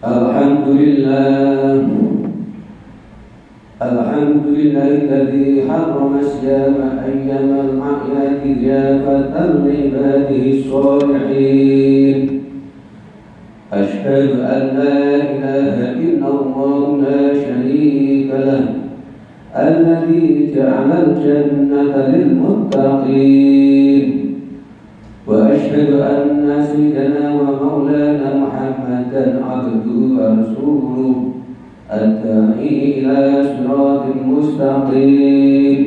Alhamdulillah, Alhamdulillah alladzi harrama siyama ayyamal a'yadi ziyafatan li ibadihi sholihin. Ashhadu an la ilaha illallah la sharika lah, alladzi ja'ala al-jannata lil muttaqin. وأشهد أن سيدنا ومولانا محمدا عبده ورسوله الداعي إلى صراط مستقيم.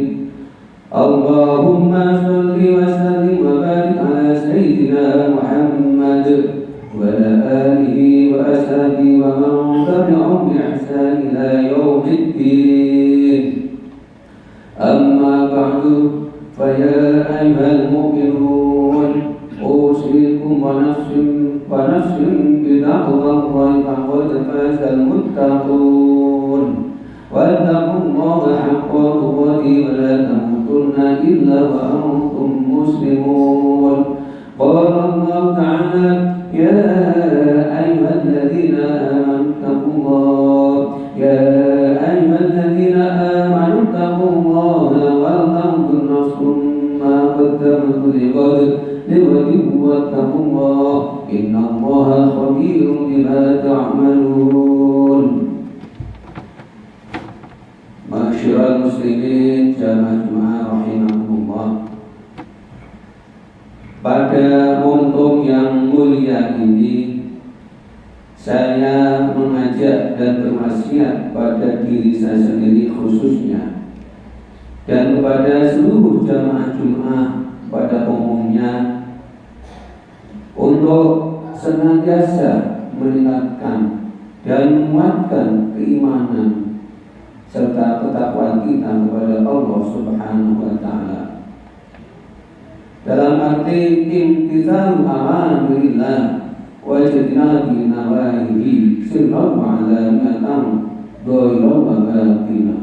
اللهم صل وسلم وبارك على سيدنا محمد وعلى آله وأصحابه ومن تبعهم بإحسان إلى يوم الدين. أما بعد فيا أيها المؤمنون أوصيكم ونفسي بتقوى الله فقد فاز المتقون. واتقوا الله حق تقاته ولا تموتن إلا وأنتم مسلمون. قال الله تعالى يا أيها الذين آمنوا اتقوا الله يا أيها الذين آمنوا اتقوا الله ولتنظر نفس ما قدمت لغد واتقوا الله إن الله خبير بما تعملون. Ma'asyiral muslimin jamaah rahimakumullah. Pada momentum yang mulia ini, saya mengajak dan berwasiat pada diri saya sendiri khususnya dan kepada seluruh jamaah Jumat pada umumnya untuk senantiasa meningkatkan dan menguatkan keimanan serta ketakwaan kita kepada Allah Subhanahu wa taala. Dalam arti imtithalu awamirillah wa ijtinabi nawahihi sirran wa alaniyatan dhahiran wa batinah,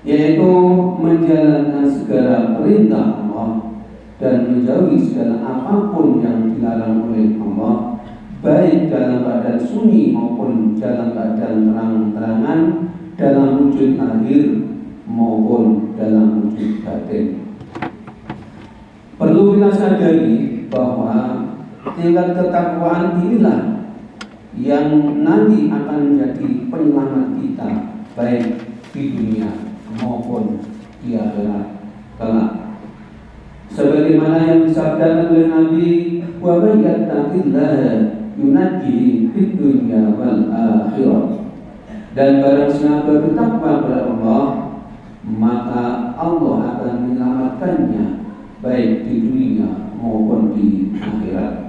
yaitu menjalankan segala perintah Allah dan menjauhi segala apapun yang dilarang oleh Allah, baik dalam keadaan sunyi maupun dalam keadaan terang-terangan, dalam wujud lahir maupun dalam wujud batin. Perlu kita sadari bahwa tingkat ketakwaan inilah yang nanti akan menjadi penyelamat kita baik di dunia maupun di akhirat kelak. Sebagaimana yang disabdakan oleh Nabi, wa may yattaqillaha yunajjihi fid dunya wal akhirah. Dan barang siapa bertakwa kepada Allah, maka Allah akan menyelamatkannya baik di dunia maupun di akhirat.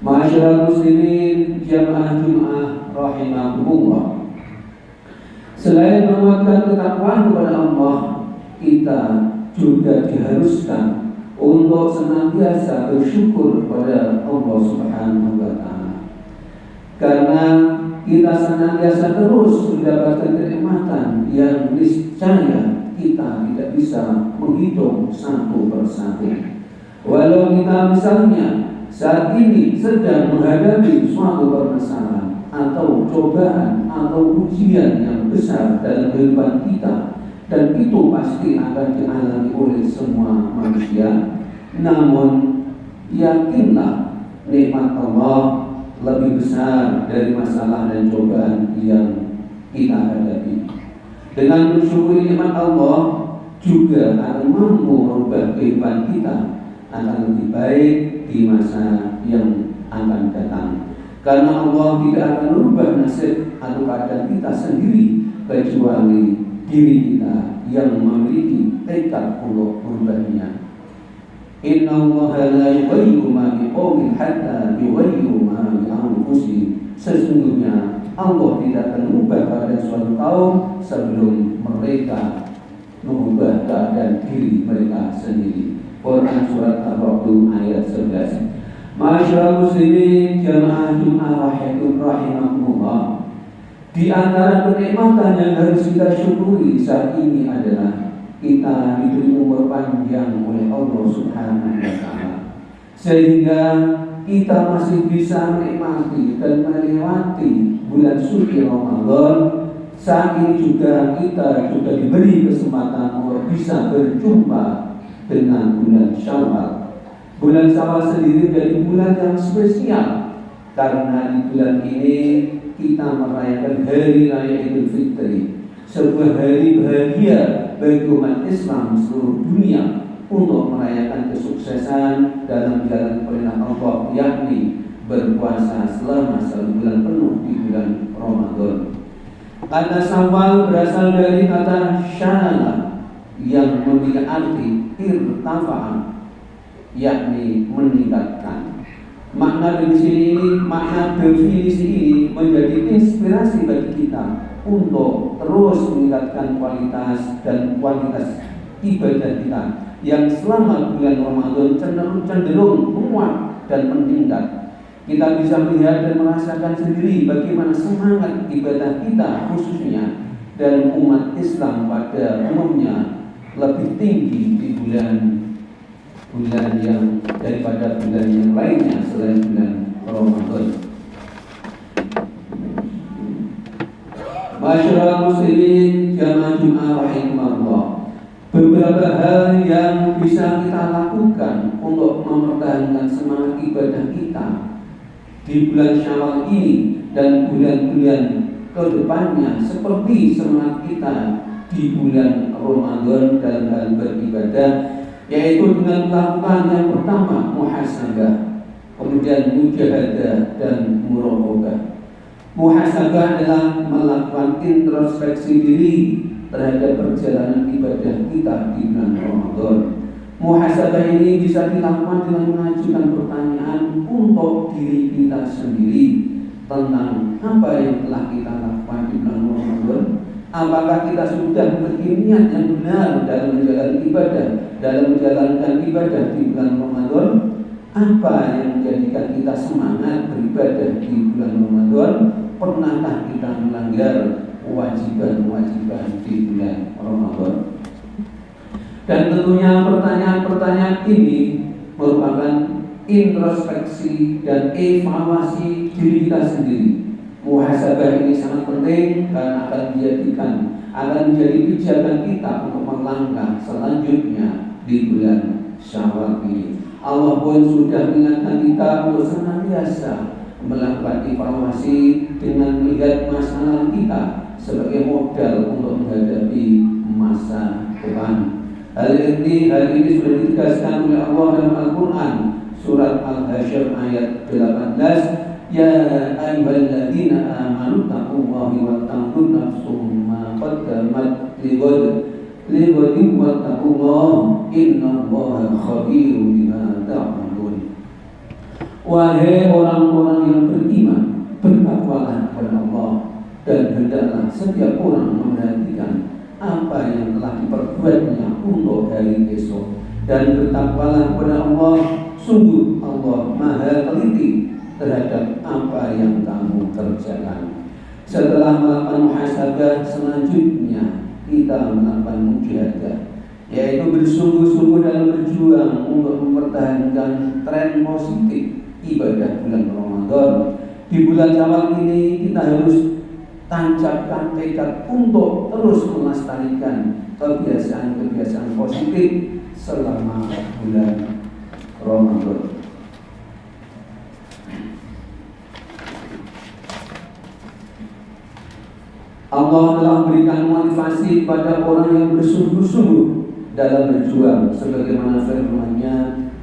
Ma'asyiral muslimin jamaah Jumat rahimakumullah. Selain menguatkan ketakwaan kepada Allah, kita juga diharuskan untuk senantiasa bersyukur kepada Allah Subhanahu wa taala. Karena kita senantiasa terus mendapatkan kenikmatan yang niscaya kita tidak bisa menghitung satu persatu. Walau kita misalnya saat ini sedang menghadapi suatu permasalahan atau cobaan atau ujian yang besar dalam kehidupan kita, dan itu pasti akan dialami oleh semua manusia, namun yakinlah nikmat Allah lebih besar dari masalah dan cobaan yang kita hadapi. Dengan mensyukuri nikmat Allah juga akan mampu merubah kehidupan kita akan lebih baik di masa yang akan datang. Karena Allah tidak akan merubah nasib atau keadaan kita sendiri kecuali diri kita yang memiliki tekad untuk merubahnya. Inna Allah la yughayyiru ma biqaumin hatta yughayyiru ma bi anfusihim. Sesungguhnya Allah tidak akan mengubah keadaan suatu kaum sebelum mereka mengubah keadaan diri mereka sendiri. Quran surat Ar-Ra'd ayat 11. Ma'asyiral muslimin jamaah Jumat rahimakumullah. Di antara kenikmatan yang harus kita syukuri saat ini adalah kita diberi umur panjang oleh Allah Subhanahu wa taala. sehingga kita masih bisa menikmati dan melewati bulan suci Ramadan. Saat ini juga kita juga diberi kesempatan untuk bisa berjumpa dengan bulan Syawal. Bulan Syawal sendiri menjadi bulan yang spesial karena di bulan ini kita merayakan Hari Raya Idul Fitri, sebuah hari bahagia bagi umat Islam seluruh dunia untuk merayakan kesuksesan dalam jalan perintah Allah, yakni berpuasa selama 1 bulan penuh di bulan Ramadan. Kata Syawal berasal dari kata syala yang memiliki arti irtafa'a, yakni meningkatkan. Makna di sini, makna definisi ini menjadi inspirasi bagi kita untuk terus meningkatkan kualitas dan kualitas ibadah kita yang selama bulan Ramadan cenderung menguat dan meningkat. Kita bisa melihat dan merasakan sendiri bagaimana semangat ibadah kita khususnya dan umat Islam pada umumnya lebih tinggi di bulan yang daripada bulan yang lainnya selain bulan Ramadan. Masyarakat muslimin jamaah Jumat rahimakumullah. Beberapa hal yang bisa kita lakukan untuk mempertahankan semangat ibadah kita di bulan Syawal ini dan bulan-bulan kedepannya, seperti semangat kita di bulan Ramadan dalam hal beribadah, yaitu dengan melakukan yang pertama muhasabah, kemudian mujahadah dan muraqabah. Muhasabah adalah melakukan introspeksi diri terhadap perjalanan ibadah kita di bulan Ramadan. Muhasabah ini bisa dilakukan dengan mengajukan pertanyaan untuk diri kita sendiri tentang apa yang telah kita lakukan di bulan Ramadan. Apakah kita sudah memiliki niat yang benar dalam menjalankan ibadah di bulan Ramadan? Apa yang menjadikan kita semangat beribadah di bulan Ramadan? Pernahkah kita melanggar kewajiban-kewajiban di bulan Ramadan? Dan tentunya pertanyaan-pertanyaan ini merupakan introspeksi dan evaluasi diri kita sendiri. Muhasabah ini sangat penting karena akan menjadi pijakan kita untuk melangkah selanjutnya di bulan Syawal ini. Allah pun sudah mengingatkan kita untuk senantiasa melakukan evaluasi dengan melihat masa lalu kita sebagai modal untuk menghadapi masa depan. Hal ini sudah ditegaskan oleh Allah dalam Al-Quran, surat Al-Hasyr ayat 18. Ya ayyuhalladzina amanu taqullaha wa tanzur nafsum ma qaddamat lighadin wattaqullaha innallaha khabirun bima ta'malun. Wahai orang-orang yang beriman, bertakwalah kepada Allah dan hendaklah setiap orang memperhatikan apa yang telah diperbuatnya untuk hari esok, dan bertakwalah kepada Allah, sungguh Allah Maha teliti terhadap apa yang kamu kerjakan. Setelah melakukan muhasabah, selanjutnya kita melakukan mujahadah, yaitu bersungguh-sungguh dalam berjuang untuk mempertahankan tren positif ibadah bulan Ramadan. Di bulan Syawal ini kita harus tancapkan tekad untuk terus melestarikan kebiasaan-kebiasaan positif selama bulan Ramadan. Allah telah memberikan motivasi pada orang yang bersungguh-sungguh dalam berjuang, sebagaimana firman-Nya,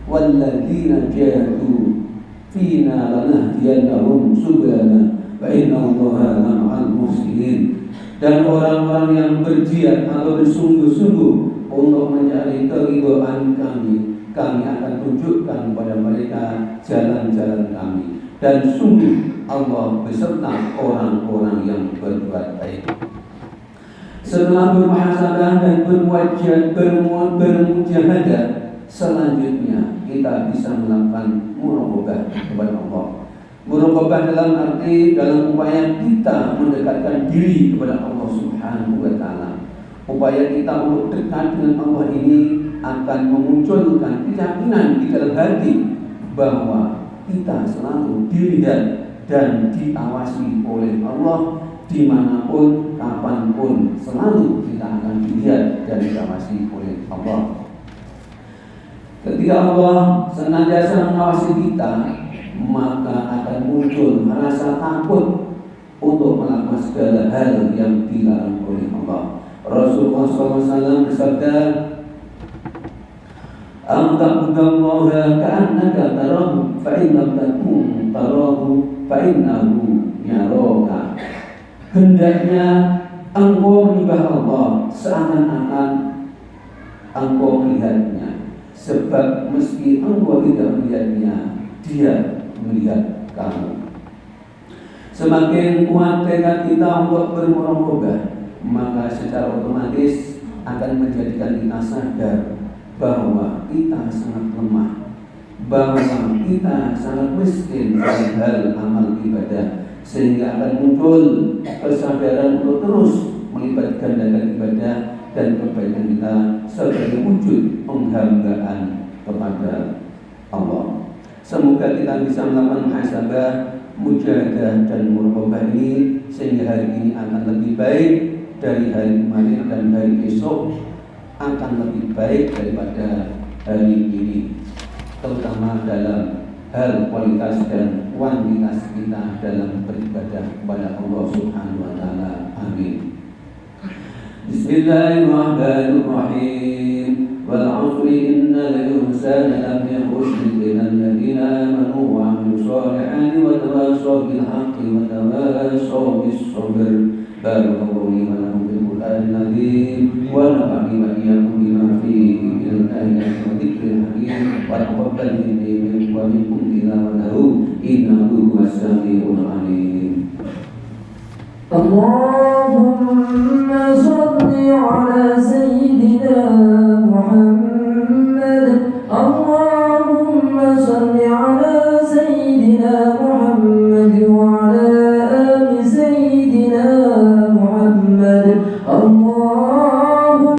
walladzina jahadu fina lanahdiyannahum subulana wa innallaha ma'al muhsinin. Dan orang-orang yang berjihad atau bersungguh-sungguh untuk mencari keridhaan kami akan tunjukkan kepada mereka jalan-jalan kami, dan sungguh Allah beserta orang-orang yang berbuat baik. Setelah bermuhasabah dan bermujahadah, selanjutnya kita bisa melakukan muraqabah kepada Allah. Muraqabah dalam upaya kita mendekatkan diri kepada Allah Subhanahu wa taala. Upaya kita untuk dekat dengan Allah ini akan memunculkan keyakinan di dalam hati bahwa kita selalu dilihat dan diawasi oleh Allah dimanapun, kapanpun, selalu kita akan dilihat dan diawasi oleh Allah. Ketika Allah senantiasa mengawasi kita, maka akan muncul rasa takut untuk melakukan segala hal yang dilarang oleh Allah. Rasulullah SAW bersabda, "Am ta'budallaha ka'annaka tarahu, fa in lam takun tarahu, fa innahu yaraka." Hendaknya engkau menyembah Allah seakan-akan engkau melihatnya, sebab meski engkau tidak melihatnya, Dia melihat kamu. Semakin kuat tekad kita untuk bermuraqabah, maka secara otomatis akan menjadikan kita sadar bahwa kita sangat lemah, bahwa kita sangat miskin dalam hal amal ibadah, sehingga akan muncul kesadaran untuk terus melibat gandakan ibadah dan kebaikan kita sebagai wujud penghambaan kepada Allah. Semoga kita bisa melakukan muhasabah, mujahadah dan muraqabah ini, sehingga hari ini akan lebih baik dari hari kemarin dan hari esok akan lebih baik daripada hari ini, terutama dalam hal kualitas dan kuantitas kita dalam beribadah kepada Allah Subhanahu wa taala. Amin. Bismillahirrahmanirrahim. Wal 'asri innal insana lafi khusr illa alladziina aamanu wa 'amilus shalihati wa tawassaw bil haqqi wa tawassaw bis sabr. Barakallahu li wa lakum bil Qur'anil 'azim wa nafa'ani wa iyyakum bima fihi min al-ayati wa dzikril hakim wa taqabbal minni wa minkum tilawatahu innahu huwas-sami'ul 'alim. Allahumma shalli ala sayyidina